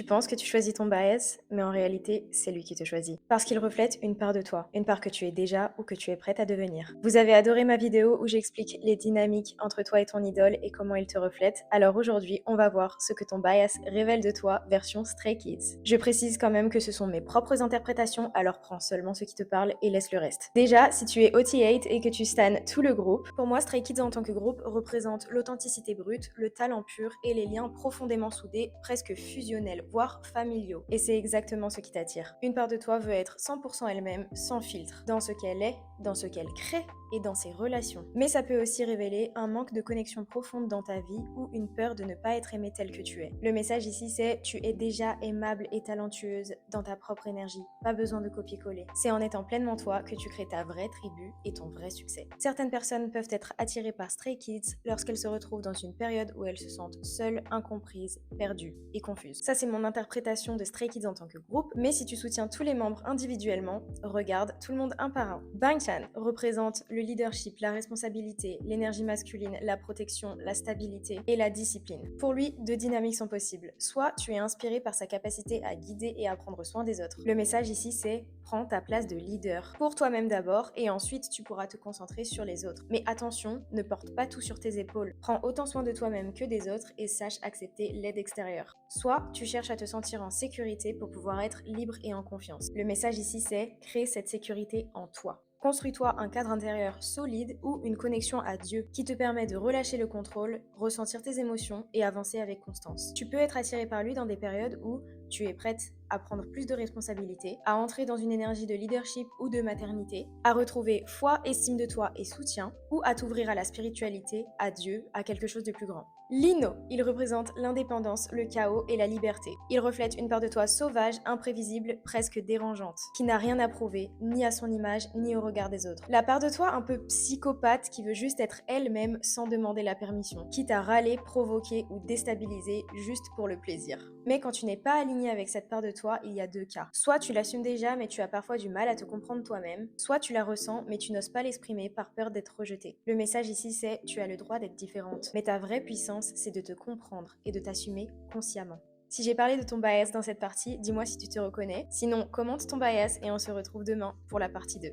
Tu penses que tu choisis ton bias, mais en réalité, c'est lui qui te choisit. Parce qu'il reflète une part de toi, une part que tu es déjà ou que tu es prête à devenir. Vous avez adoré ma vidéo où j'explique les dynamiques entre toi et ton idole et comment il te reflète, alors aujourd'hui, on va voir ce que ton bias révèle de toi version Stray Kids. Je précise quand même que ce sont mes propres interprétations, alors prends seulement ce qui te parle et laisse le reste. Déjà, si tu es OT8 et que tu stan tout le groupe, pour moi, Stray Kids en tant que groupe représente l'authenticité brute, le talent pur et les liens profondément soudés, presque fusionnels, voire familiaux. Et c'est exactement ce qui t'attire. Une part de toi veut être 100% elle-même, sans filtre, dans ce qu'elle est, dans ce qu'elle crée et dans ses relations. Mais ça peut aussi révéler un manque de connexion profonde dans ta vie ou une peur de ne pas être aimée telle que tu es. Le message ici c'est tu es déjà aimable et talentueuse dans ta propre énergie, pas besoin de copier-coller. C'est en étant pleinement toi que tu crées ta vraie tribu et ton vrai succès. Certaines personnes peuvent être attirées par Stray Kids lorsqu'elles se retrouvent dans une période où elles se sentent seules, incomprises, perdues et confuses. Ça c'est mon interprétation de Stray Kids en tant que groupe, mais si tu soutiens tous les membres individuellement, regarde tout le monde un par un. Bangchan représente le leadership, la responsabilité, l'énergie masculine, la protection, la stabilité et la discipline. Pour lui, deux dynamiques sont possibles. Soit tu es inspiré par sa capacité à guider et à prendre soin des autres. Le message ici c'est prends ta place de leader pour toi-même d'abord et ensuite tu pourras te concentrer sur les autres. Mais attention, ne porte pas tout sur tes épaules. Prends autant soin de toi-même que des autres et sache accepter l'aide extérieure. Soit tu cherches à te sentir en sécurité pour pouvoir être libre et en confiance. Le message ici c'est crée cette sécurité en toi. Construis-toi un cadre intérieur solide ou une connexion à Dieu qui te permet de relâcher le contrôle, ressentir tes émotions et avancer avec constance. Tu peux être attiré par lui dans des périodes où tu es prête à prendre plus de responsabilités, à entrer dans une énergie de leadership ou de maternité, à retrouver foi, estime de toi et soutien, ou à t'ouvrir à la spiritualité, à Dieu, à quelque chose de plus grand. Lino, il représente l'indépendance, le chaos et la liberté. Il reflète une part de toi sauvage, imprévisible, presque dérangeante, qui n'a rien à prouver, ni à son image, ni au regard des autres. La part de toi un peu psychopathe qui veut juste être elle-même sans demander la permission, quitte à râler, provoquer ou déstabiliser juste pour le plaisir. Mais quand tu n'es pas aligné avec cette part de toi, il y a deux cas. Soit tu l'assumes déjà mais tu as parfois du mal à te comprendre toi-même, soit tu la ressens mais tu n'oses pas l'exprimer par peur d'être rejeté. Le message ici c'est tu as le droit d'être différente, mais ta vraie puissance c'est de te comprendre et de t'assumer consciemment. Si j'ai parlé de ton bias dans cette partie, dis-moi si tu te reconnais. Sinon, commente ton bias et on se retrouve demain pour la partie 2.